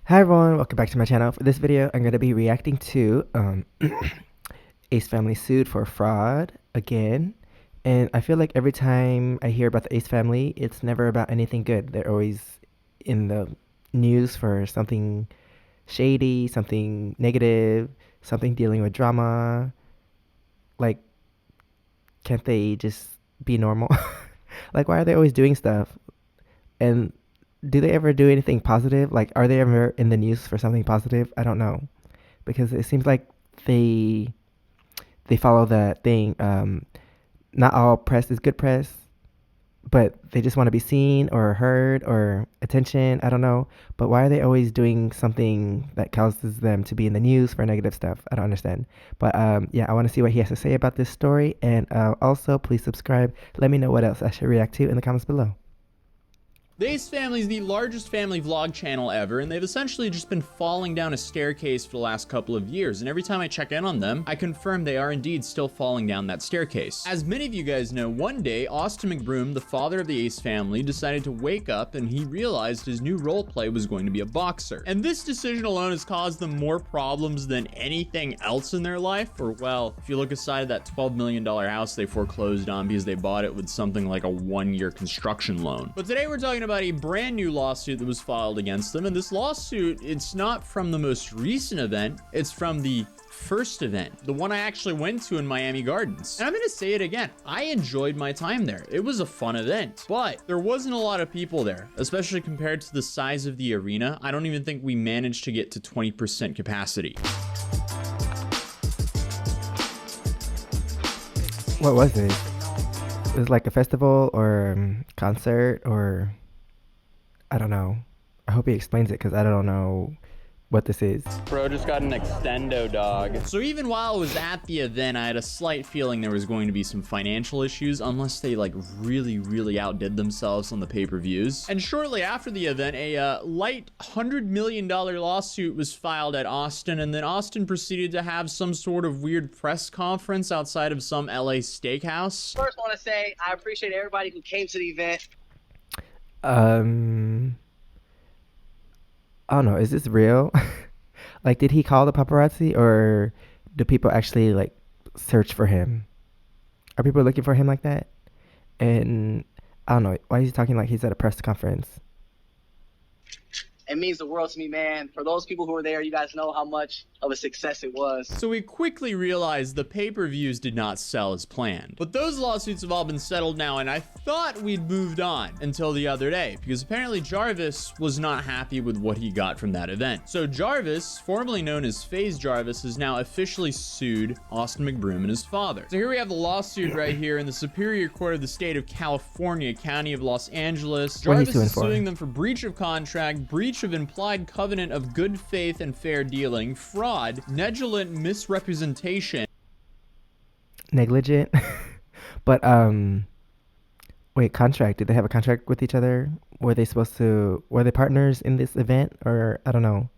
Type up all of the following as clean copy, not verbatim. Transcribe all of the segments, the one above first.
Hi everyone, welcome back to my channel. For this video, I'm going to be reacting to Ace family sued for fraud again. And I feel like every time I hear about the Ace family, it's never about anything good. They're always in the news for something shady, something negative, something dealing with drama. Like, can't they just be normal? Like, why are they always doing stuff? And do they ever do anything positive? Like, are they ever in the news for something positive? I don't know, because it seems like they they follow the thing. Not all press is good press, but they just want to be seen or heard or attention. I don't know. But why are they always doing something that causes them to be in the news for negative stuff? I don't understand. But yeah, I want to see what he has to say about this story. And also, please subscribe. Let me know what else I should react to in the comments below. The Ace family is the largest family vlog channel ever, and they've essentially just been falling down a staircase for the last couple of years, and every time I check in on them, I confirm they are indeed still falling down that staircase. As many of you guys know, one day, Austin McBroom, the father of the Ace family, decided to wake up and he realized his new role play was going to be a boxer. And this decision alone has caused them more problems than anything else in their life, or well, if you look aside that $12 million house they foreclosed on because they bought it with something like a 1-year construction loan. But today we're talking about a brand new lawsuit that was filed against them, and this lawsuit, it's not from the most recent event, it's from the first event, the one I actually went to in Miami Gardens. And I'm gonna say it again, I enjoyed my time there. It was a fun event, but there wasn't a lot of people there, especially compared to the size of the arena. I don't even think we managed to get to 20% capacity. What was it? It was like a festival or concert or I don't know. I hope he explains it because I don't know what this is. Bro just got an extendo dog. So even while I was at the event, I had a slight feeling there was going to be some financial issues unless they like really outdid themselves on the pay-per-views. And shortly after the event, a light $100 million lawsuit was filed at Austin, and then Austin proceeded to have some sort of weird press conference outside of some LA steakhouse. First, I want to say I appreciate everybody who came to the event. I don't know. Is this real? Like, did he call the paparazzi or do people actually like search for him? Are people looking for him like that? And I don't know. Why is he talking like he's at a press conference? It means the world to me, man. For those people who were there, you guys know how much of a success it was. So we quickly realized the pay-per-views did not sell as planned. But those lawsuits have all been settled now, and I thought we'd moved on until the other day, because apparently Jarvis was not happy with what he got from that event. So Jarvis, formerly known as FaZe Jarvis, has now officially sued Austin McBroom and his father. So here we have the lawsuit right here in the Superior Court of the State of California, County of Los Angeles. Jarvis is suing them for breach of contract, breach of implied covenant of good faith and fair dealing, fraud, negligent misrepresentation. Negligent? But, wait, contract. Did they have a contract with each other? Were they partners in this event? Or, I don't know.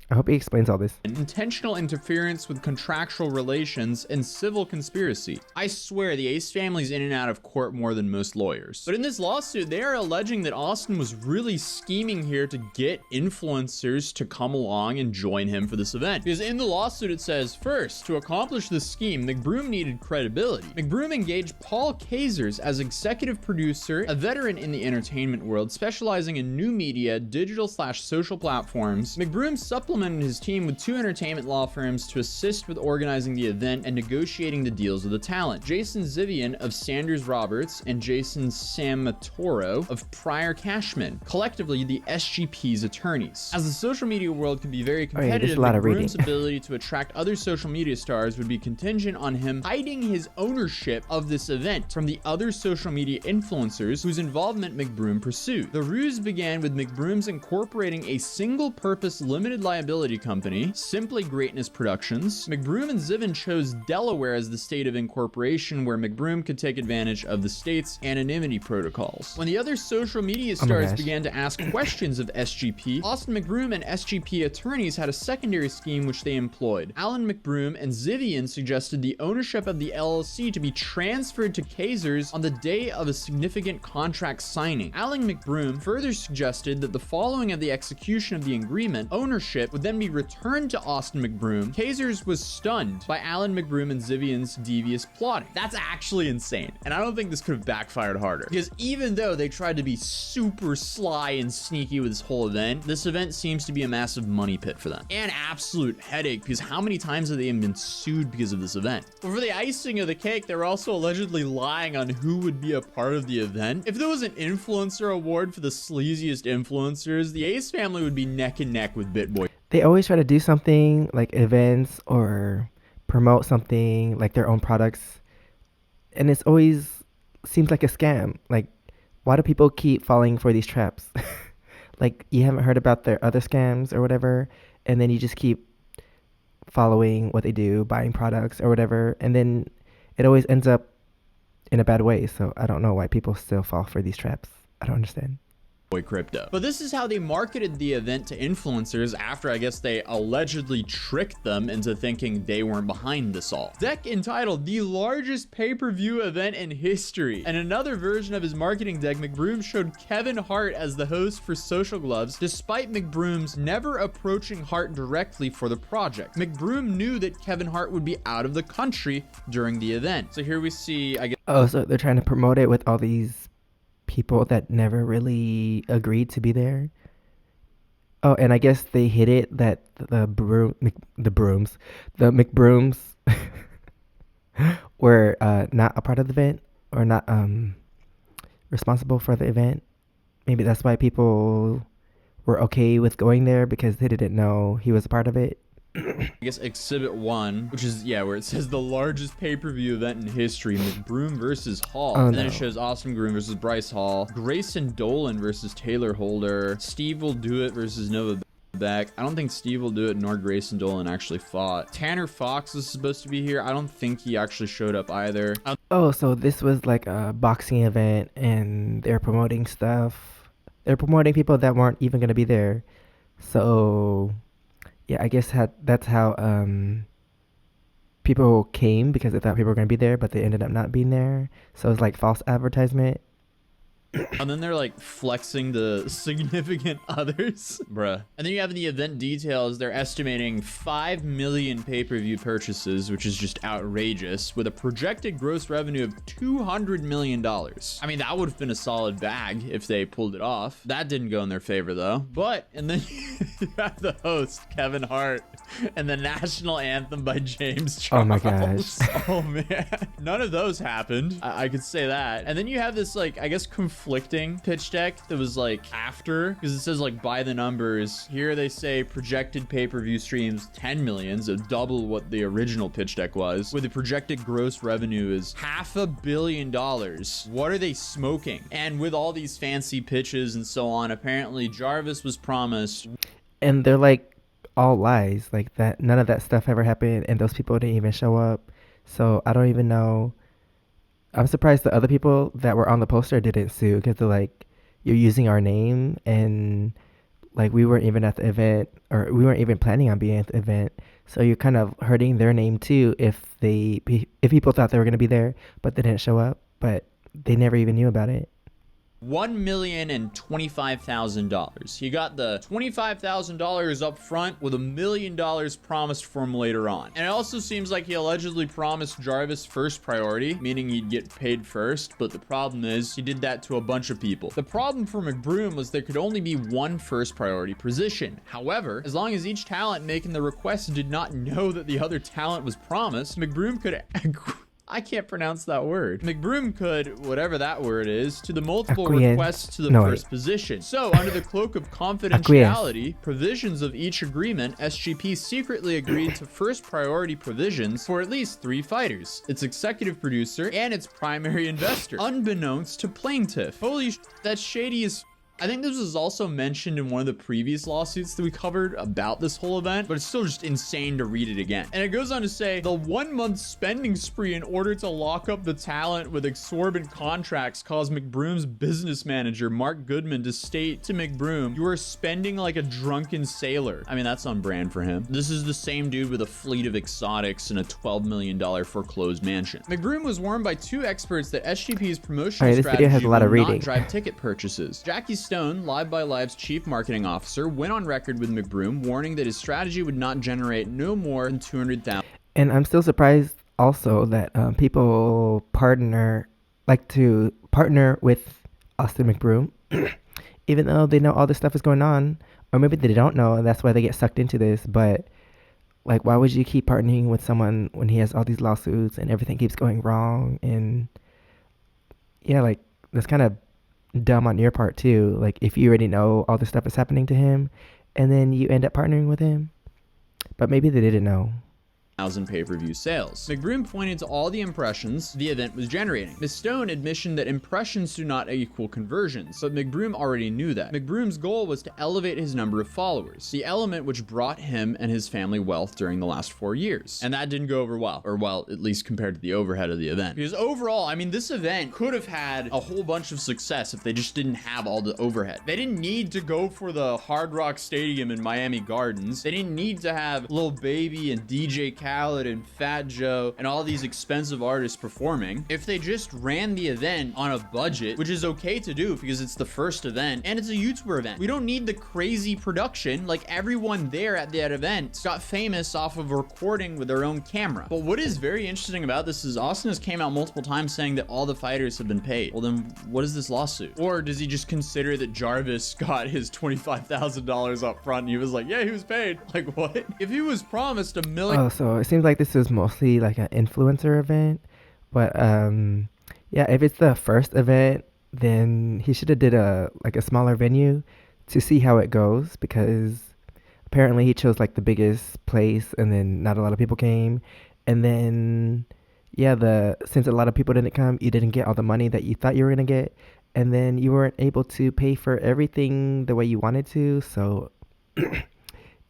I hope he explains all this. Intentional interference with contractual relations and civil conspiracy. I swear the Ace family's in and out of court more than most lawyers. But in this lawsuit, they are alleging that Austin was really scheming here to get influencers to come along and join him for this event. Because in the lawsuit it says, first, to accomplish this scheme, McBroom needed credibility. McBroom engaged Paul Kazers as executive producer, a veteran in the entertainment world specializing in new media, digital/social platforms. McBroom supplemented his team with 2 entertainment law firms to assist with organizing the event and negotiating the deals with the talent. Jason Zivian of Sanders Roberts and Jason Samatoro of Pryor Cashman, collectively the SGP's attorneys. As the social media world can be very competitive, McBroom's ability to attract other social media stars would be contingent on him hiding his ownership of this event from the other social media influencers whose involvement McBroom pursued. The ruse began with McBroom's incorporating a single-purpose limited liability Liability Company, Simply Greatness Productions. McBroom and Zivin chose Delaware as the state of incorporation where McBroom could take advantage of the state's anonymity protocols. When the other social media stars began to ask questions of SGP, Austin McBroom and SGP attorneys had a secondary scheme which they employed. Alan McBroom and Zivian suggested the ownership of the LLC to be transferred to Kazers on the day of a significant contract signing. Alan McBroom further suggested that the following of the execution of the agreement, ownership would then be returned to Austin McBroom. Kazers was stunned by Alan McBroom and Zivian's devious plotting. That's actually insane, and I don't think this could have backfired harder, because even though they tried to be super sly and sneaky with this whole event, this event seems to be a massive money pit for them. An absolute headache, because how many times have they even been sued because of this event? But for the icing of the cake, they were also allegedly lying on who would be a part of the event. If there was an influencer award for the sleaziest influencers, the Ace family would be neck and neck with BitBoy. They always try to do something like events or promote something like their own products, and it's always seems like a scam. Like, why do people keep falling for these traps? Like, you haven't heard about their other scams or whatever, and then you just keep following what they do, buying products or whatever, and then it always ends up in a bad way. So I don't know why people still fall for these traps. I don't understand. Crypto. But this is how they marketed the event to influencers after, I guess, they allegedly tricked them into thinking they weren't behind this all. Deck entitled the largest pay-per-view event in history. And another version of his marketing deck, McBroom showed Kevin Hart as the host for Social Gloves, despite McBroom's never approaching Hart directly for the project. McBroom knew that Kevin Hart would be out of the country during the event. So here we see, I guess... Oh, so they're trying to promote it with all these people that never really agreed to be there. Oh, and I guess they hid it that the McBrooms were not a part of the event, or not responsible for the event. Maybe that's why people were okay with going there, because they didn't know he was a part of it. I guess Exhibit 1, which is, yeah, where it says the largest pay-per-view event in history, McBroom versus Hall. Oh, and then it shows Austin McBroom versus Bryce Hall, Grayson Dolan versus Taylor Holder, Steve Will Do It versus Nova Beck. I don't think Steve Will Do It nor Grayson Dolan actually fought. Tanner Fox was supposed to be here. I don't think he actually showed up either. Oh, so this was like a boxing event, and they're promoting stuff. They're promoting people that weren't even going to be there. So... yeah, I guess that's how people came, because they thought people were going to be there, but they ended up not being there. So it's like false advertisement. And then they're like flexing the significant others. Bruh. And then you have the event details. They're estimating 5 million pay-per-view purchases, which is just outrageous, with a projected gross revenue of $200 million. I mean, that would have been a solid bag if they pulled it off. That didn't go in their favor though. But, and then you have the host, Kevin Hart, and the national anthem by James Charles. Oh my gosh. Oh man. None of those happened. I could say that. And then you have this, like, I guess conflicting pitch deck that was like after, because it says like by the numbers. Here they say projected pay-per-view streams 10 million, so double what the original pitch deck was, with the projected gross revenue is $500 million. What are they smoking? And with all these fancy pitches and so on, apparently Jarvis was promised. And they're like all lies, like that. None of that stuff ever happened, and those people didn't even show up. So I don't even know. I'm surprised the other people that were on the poster didn't sue, because they're like, you're using our name, and like we weren't even at the event, or we weren't even planning on being at the event. So you're kind of hurting their name too if people thought they were going to be there, but they didn't show up, but they never even knew about it. $1,025,000. He got the $25,000 up front with $1 million promised for him later on. And it also seems like he allegedly promised Jarvis first priority, meaning he'd get paid first, but the problem is he did that to a bunch of people. The problem for McBroom was there could only be one first priority position. However, as long as each talent making the request did not know that the other talent was promised, McBroom could I can't pronounce that word. McBroom could, whatever that word is, to the multiple requests to the first position. So, under the cloak of confidentiality, provisions of each agreement, SGP secretly agreed to first priority provisions for at least 3 fighters, its executive producer, and its primary investor, unbeknownst to plaintiff. Holy that's shady as I think this was also mentioned in one of the previous lawsuits that we covered about this whole event, but it's still just insane to read it again. And it goes on to say, the 1 month spending spree in order to lock up the talent with exorbitant contracts caused McBroom's business manager, Mark Goodman, to state to McBroom, "You are spending like a drunken sailor." I mean, that's on brand for him. This is the same dude with a fleet of exotics and a $12 million foreclosed mansion. McBroom was warned by 2 experts that SGP's promotional This video has strategy a lot of will not reading. drive ticket purchases. Jackie Stone, Live by Live's chief marketing officer, went on record with McBroom warning that his strategy would not generate no more than 200,000. And I'm still surprised also that people like to partner with Austin McBroom, even though they know all this stuff is going on, or maybe they don't know, and that's why they get sucked into this. But like, why would you keep partnering with someone when he has all these lawsuits and everything keeps going wrong? And yeah, like, that's kind of dumb on your part too. Like, if you already know all this stuff is happening to him, and then you end up partnering with him, but maybe they didn't know. Pay-per-view sales. McBroom pointed to all the impressions the event was generating. Ms. Stone admission that impressions do not equal conversions, but McBroom already knew that. McBroom's goal was to elevate his number of followers, the element which brought him and his family wealth during the last 4 years. And that didn't go over well, or well, at least compared to the overhead of the event. Because overall, I mean, this event could have had a whole bunch of success if they just didn't have all the overhead. They didn't need to go for the Hard Rock Stadium in Miami Gardens. They didn't need to have Lil Baby and DJ Khaled and Fat Joe and all these expensive artists performing. If they just ran the event on a budget, which is okay to do because it's the first event and it's a YouTuber event. We don't need the crazy production. Like, everyone there at that event got famous off of recording with their own camera. But what is very interesting about this is Austin has came out multiple times saying that all the fighters have been paid. Well, then what is this lawsuit? Or does he just consider that Jarvis got his $25,000 up front and he was like, yeah, he was paid? Like, what? If he was promised $1 million. Oh, so it seems like this is mostly like an influencer event, but yeah, if it's the first event, then he should have did a smaller venue to see how it goes, because apparently he chose like the biggest place and then not a lot of people came, and then yeah, since a lot of people didn't come, you didn't get all the money that you thought you were gonna get, and then you weren't able to pay for everything the way you wanted to, so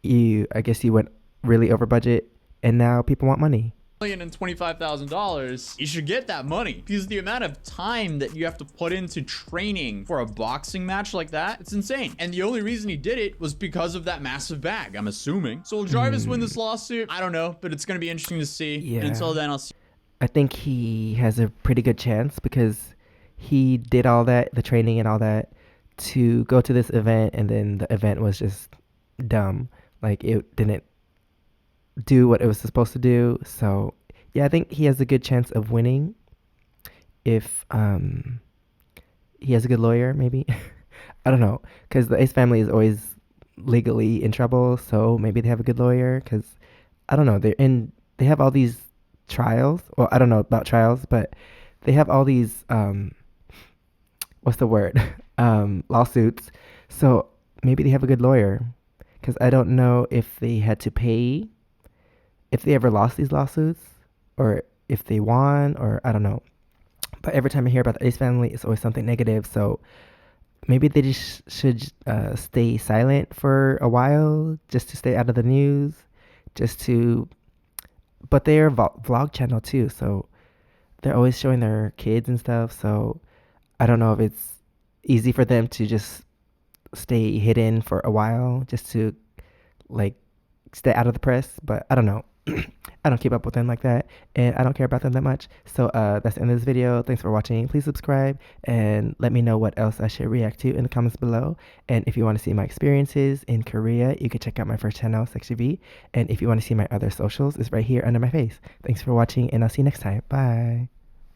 I guess you went really over budget. And now people want money. And $25,000, you should get that money, because the amount of time that you have to put into training for a boxing match like that, it's insane. And the only reason he did it was because of that massive bag, I'm assuming. So will Jarvis win this lawsuit? I don't know, but it's going to be interesting to see. Yeah. And until then, I'll see. I think he has a pretty good chance because he did all that, the training and all that, to go to this event, and then the event was just dumb. Like, it didn't do what it was supposed to do. So yeah, I think he has a good chance of winning if he has a good lawyer, maybe. I don't know, because the Ace family is always legally in trouble, so maybe they have a good lawyer, because I don't know, they have all these trials. Well, I don't know about trials, but they have all these what's the word, lawsuits, so maybe they have a good lawyer, because I don't know if they had to pay, if they ever lost these lawsuits, or if they won, or I don't know. But every time I hear about the Ace family, it's always something negative. So maybe they just should stay silent for a while, just to stay out of the news, but they're a vlog channel too, so they're always showing their kids and stuff. So I don't know if it's easy for them to just stay hidden for a while, just to like stay out of the press. But I don't know. I don't keep up with them like that, and I don't care about them that much. So that's the end of this video. Thanks for watching. Please subscribe and let me know what else I should react to in the comments below. And if you want to see my experiences in Korea, you can check out my first channel, SEKSHI V. And if you want to see my other socials, it's right here under my face. Thanks for watching, and I'll see you next time. Bye.